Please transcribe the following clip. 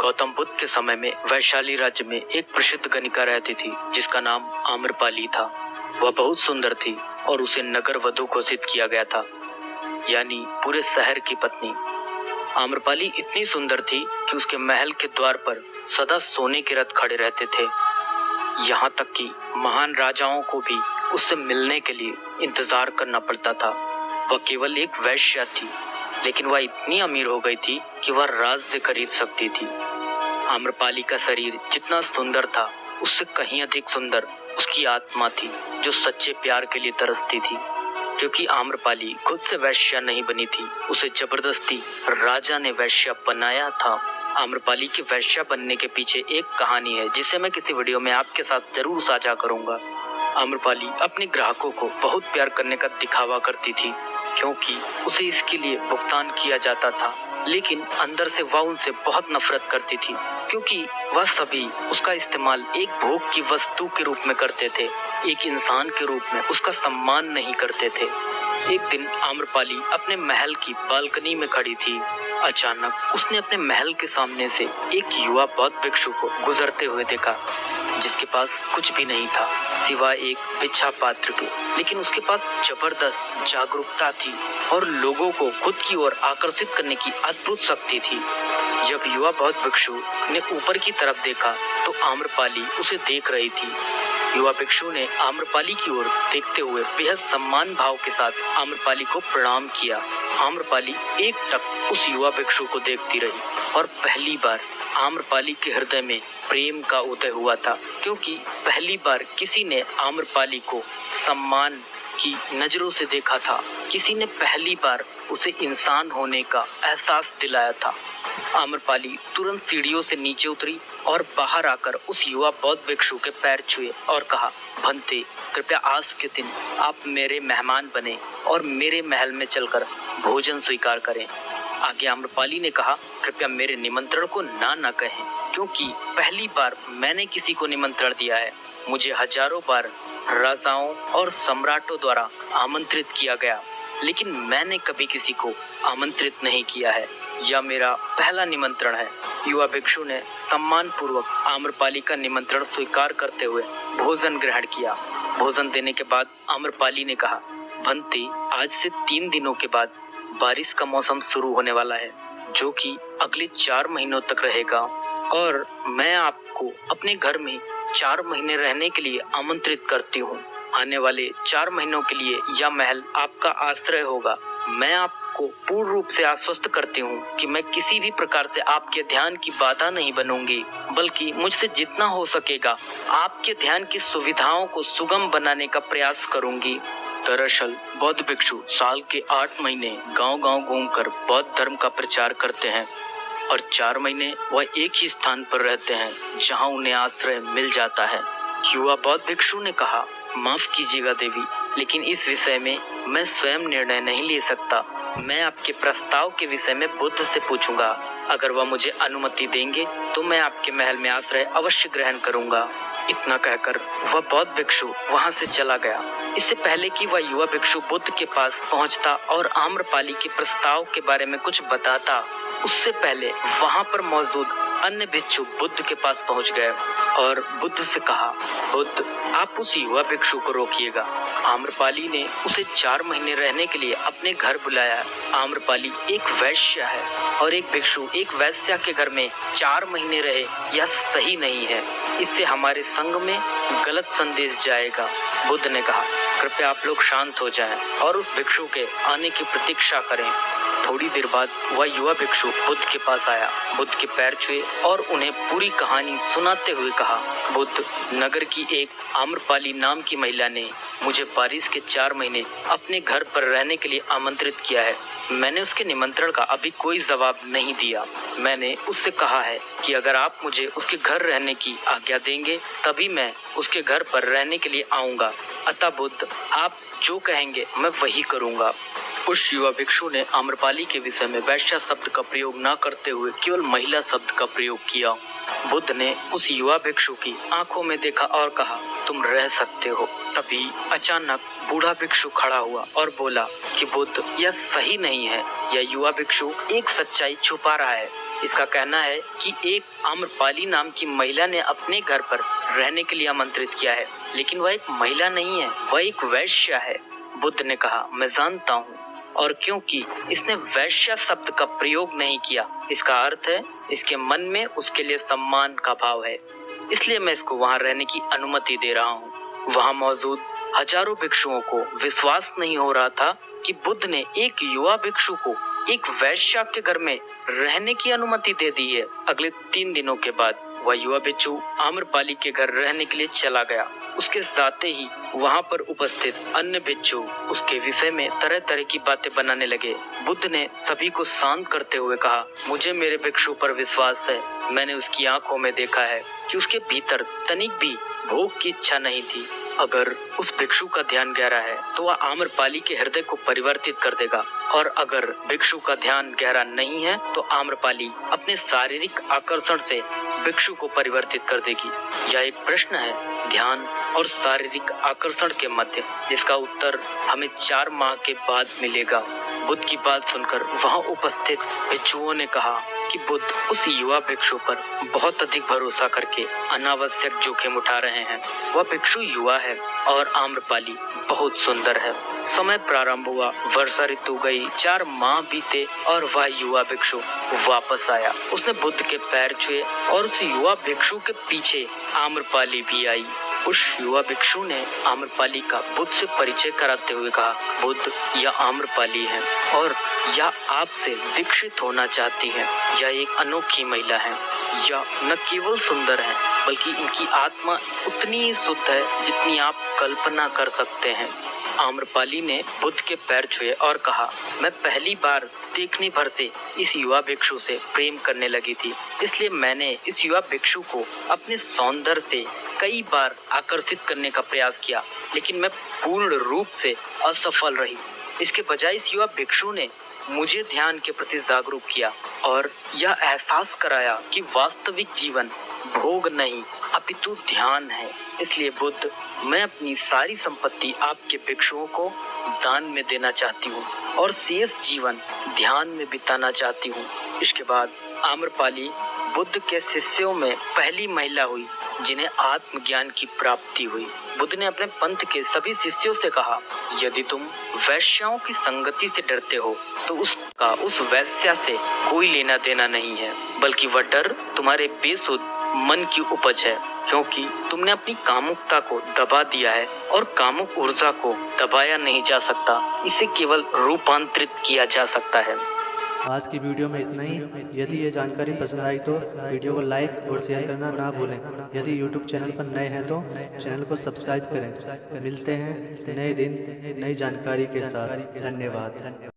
गौतम बुद्ध के समय में वैशाली राज्य में एक प्रसिद्ध गणिका रहती थी जिसका नाम आम्रपाली था। वह बहुत सुंदर थी और उसे नगर वधु घोषित किया गया था, यानी पूरे शहर की पत्नी। आम्रपाली इतनी सुंदर थी कि उसके महल के द्वार पर सदा सोने के रथ खड़े रहते थे। यहाँ तक कि महान राजाओं को भी उससे मिलने के लिए इंतजार करना पड़ता था। वह केवल एक वैश्या थी, लेकिन वह इतनी अमीर हो गई थी कि वह राज्य खरीद सकती थी। आम्रपाली का शरीर जितना सुंदर था, उससे कहीं अधिक सुंदर उसकी आत्मा थी, जो सच्चे प्यार के लिए तरसती थी। क्योंकि आम्रपाली खुद से वैश्या नहीं बनी थी, उसे जबरदस्ती राजा ने वैश्या बनाया था। आम्रपाली के वैश्या बनने के पीछे एक कहानी है, जिसे मैं किसी वीडियो में आपके साथ जरूर साझा करूंगा। आम्रपाली अपने ग्राहकों को बहुत प्यार करने का दिखावा करती थी, क्योंकि उसे इसके लिए भुगतान किया जाता था, लेकिन अंदर से वह उनसे बहुत नफरत करती थी, क्योंकि वह सभी उसका इस्तेमाल एक भोग की वस्तु के रूप में करते थे, एक इंसान के रूप में उसका सम्मान नहीं करते थे। एक दिन आम्रपाली अपने महल की बालकनी में खड़ी थी। अचानक उसने अपने महल के सामने से एक युवा बौद्ध भिक्षु को गुजरते हुए देखा, जिसके पास कुछ भी नहीं था सिवाय एक भिक्षा पात्र के, लेकिन उसके पास जबरदस्त जागरूकता थी और लोगों को खुद की ओर आकर्षित करने की अद्भुत शक्ति थी। जब युवा बौद्ध भिक्षु ने ऊपर की तरफ देखा तो आम्रपाली उसे देख रही थी। युवा भिक्षु ने आम्रपाली की ओर देखते हुए बेहद सम्मान भाव के साथ आम्रपाली को प्रणाम किया। आम्रपाली एकटक उस युवा भिक्षु को देखती रही और पहली बार आम्रपाली के हृदय में प्रेम का उदय हुआ था, क्योंकि पहली बार किसी ने आम्रपाली को सम्मान की नजरों से देखा था। किसी ने पहली बार उसे इंसान होने का एहसास दिलाया था। आम्रपाली तुरंत सीढ़ियों से नीचे उतरी और बाहर आकर उस युवा बौद्ध भिक्षु के पैर छुए और कहा, भंते, कृपया आज के दिन आप मेरे मेहमान बने और मेरे महल में चलकर भोजन स्वीकार करें। आगे आम्रपाली ने कहा, कृपया मेरे निमंत्रण को ना कहें, क्योंकि पहली बार मैंने किसी को निमंत्रण दिया है। मुझे हजारों बार राजाओं और सम्राटों द्वारा आमंत्रित किया गया, लेकिन मैंने कभी किसी को आमंत्रित नहीं किया है। यह मेरा पहला निमंत्रण है। युवा भिक्षु ने सम्मान पूर्वक आम्रपाली का निमंत्रण स्वीकार करते हुए भोजन ग्रहण किया। भोजन देने के बाद आम्रपाली ने कहा, भंते, आज से 3 दिनों के बाद बारिश का मौसम शुरू होने वाला है, जो कि अगले 4 महीनों तक रहेगा, और मैं आपको अपने घर में 4 महीने रहने के लिए आमंत्रित करती हूँ। आने वाले 4 महीनों के लिए यह महल आपका आश्रय होगा। मैं आपको पूर्ण रूप से आश्वस्त करती हूँ कि मैं किसी भी प्रकार से आपके ध्यान की बाधा नहीं बनूंगी, बल्कि मुझसे जितना हो सकेगा आपके ध्यान की सुविधाओं को सुगम बनाने का प्रयास करूंगी। दरअसल बौद्ध भिक्षु साल के 8 महीने गांव-गांव घूमकर बौद्ध धर्म का प्रचार करते हैं और 4 महीने वह एक ही स्थान पर रहते हैं जहां उन्हें आश्रय मिल जाता है। युवा बौद्ध भिक्षु ने कहा, माफ कीजिएगा देवी, लेकिन इस विषय में मैं स्वयं निर्णय नहीं ले सकता। मैं आपके प्रस्ताव के विषय में बुद्ध से पूछूंगा। अगर वह मुझे अनुमति देंगे तो मैं आपके महल में आश्रय अवश्य ग्रहण करूंगा। इतना कहकर वह बौद्ध भिक्षु वहां से चला गया। इससे पहले कि वह युवा भिक्षु बुद्ध के पास पहुंचता और आम्रपाली के प्रस्ताव के बारे में कुछ बताता, उससे पहले वहां पर मौजूद अन्य भिक्षु बुद्ध के पास पहुंच गए और बुद्ध से कहा, बुद्ध, आप उस युवा भिक्षु को रोकिएगा। आम्रपाली ने उसे 4 महीने रहने के लिए अपने घर बुलाया। आम्रपाली एक वैश्या है और एक भिक्षु एक वैश्या के घर में 4 महीने रहे, यह सही नहीं है। इससे हमारे संघ में गलत संदेश जाएगा। बुद्ध ने कहा, कृपया आप लोग शांत हो जाएं और उस भिक्षु के आने की प्रतीक्षा करें। थोड़ी देर बाद वह युवा भिक्षु बुद्ध के पास आया, बुद्ध के पैर छुए और उन्हें पूरी कहानी सुनाते हुए कहा, बुद्ध, नगर की एक आम्रपाली नाम की महिला ने मुझे बारिश के 4 महीने अपने घर पर रहने के लिए आमंत्रित किया है। मैंने उसके निमंत्रण का अभी कोई जवाब नहीं दिया। मैंने उससे कहा है कि अगर आप मुझे उसके घर रहने की आज्ञा देंगे तभी मैं उसके घर पर रहने के लिए आऊँगा। अतः बुद्ध, आप जो कहेंगे मैं वही करूँगा। उस युवा भिक्षु ने आम्रपाली के विषय में वैश्या शब्द का प्रयोग न करते हुए केवल महिला शब्द का प्रयोग किया। बुद्ध ने उस युवा भिक्षु की आंखों में देखा और कहा, तुम रह सकते हो। तभी अचानक बूढ़ा भिक्षु खड़ा हुआ और बोला कि बुद्ध, यह सही नहीं है। यह युवा भिक्षु एक सच्चाई छुपा रहा है। इसका कहना है कि एक आम्रपाली नाम की महिला ने अपने घर पर रहने के लिए आमंत्रित किया है, लेकिन वह एक महिला नहीं है, वह एक वैश्या है। बुद्ध ने कहा, मैं जानता हूँ, और क्योंकि इसने वैश्या शब्द का प्रयोग नहीं किया, इसका अर्थ है इसके मन में उसके लिए सम्मान का भाव है, इसलिए मैं इसको वहाँ रहने की अनुमति दे रहा हूँ। वहाँ मौजूद हजारों भिक्षुओं को विश्वास नहीं हो रहा था कि बुद्ध ने एक युवा भिक्षु को एक वैश्या के घर में रहने की अनुमति दे दी है। अगले 3 दिनों के बाद वह युवा भिक्षु आम्रपाली के घर रहने के लिए चला गया। उसके जाते ही वहाँ पर उपस्थित अन्य भिक्षु उसके विषय में तरह तरह की बातें बनाने लगे। बुद्ध ने सभी को शांत करते हुए कहा, मुझे मेरे भिक्षु पर विश्वास है। मैंने उसकी आंखों में देखा है कि उसके भीतर तनिक भी भोग की इच्छा नहीं थी। अगर उस भिक्षु का ध्यान गहरा है तो वह आम्रपाली के हृदय को परिवर्तित कर देगा, और अगर भिक्षु का ध्यान गहरा नहीं है तो आम्रपाली अपने शारीरिक आकर्षण से भिक्षु को परिवर्तित कर देगी। यह एक प्रश्न है ध्यान और शारीरिक आकर्षण के मध्य, जिसका उत्तर हमें 4 माह के बाद मिलेगा। बुद्ध की बात सुनकर वहां उपस्थित भिक्षुओं ने कहा कि बुद्ध उस युवा भिक्षु पर बहुत अधिक भरोसा करके अनावश्यक जोखिम उठा रहे हैं। वह भिक्षु युवा है और आम्रपाली बहुत सुंदर है। समय प्रारंभ हुआ, वर्षा ऋतु गई, 4 माह बीते और वह युवा भिक्षु वापस आया। उसने बुद्ध के पैर छुए और उस युवा भिक्षु के पीछे आम्रपाली भी आई। उस युवा भिक्षु ने आम्रपाली का बुद्ध से परिचय कराते हुए कहा, बुद्ध, यह आम्रपाली है और यह आपसे दीक्षित होना चाहती है। यह एक अनोखी महिला है। यह न केवल सुंदर है बल्कि इनकी आत्मा उतनी ही शुद्ध है जितनी आप कल्पना कर सकते हैं। आम्रपाली ने बुद्ध के पैर छुए और कहा, मैं पहली बार देखने भर से इस युवा भिक्षु से प्रेम करने लगी थी, इसलिए मैंने इस युवा भिक्षु को अपने सौंदर्य से कई बार आकर्षित करने का प्रयास किया, लेकिन मैं पूर्ण रूप से असफल रही। इसके बजाय इस युवा भिक्षु ने मुझे ध्यान के प्रति जागरूक किया और यह एहसास कराया कि वास्तविक जीवन भोग नहीं अपितु ध्यान है। इसलिए बुद्ध, मैं अपनी सारी संपत्ति आपके भिक्षुओं को दान में देना चाहती हूँ और शेष जीवन ध्यान में बिताना चाहती हूँ। इसके बाद आम्रपाली बुद्ध के शिष्यों में पहली महिला हुई जिन्हें आत्मज्ञान की प्राप्ति हुई। बुद्ध ने अपने पंथ के सभी शिष्यों से कहा, यदि तुम वैश्याओं की संगति से डरते हो तो उसका उस वैश्या से कोई लेना देना नहीं है, बल्कि वह डर तुम्हारे बेसुध मन की उपज है, क्योंकि तुमने अपनी कामुकता को दबा दिया है और कामुक ऊर्जा को दबाया नहीं जा सकता, इसे केवल रूपांतरित किया जा सकता है। आज की वीडियो में इतना ही। यदि ये जानकारी पसंद आई तो वीडियो को लाइक और शेयर करना ना भूलें। यदि यूट्यूब चैनल पर नए हैं तो चैनल को सब्सक्राइब करें। मिलते हैं नए दिन नई जानकारी के साथ। धन्यवाद।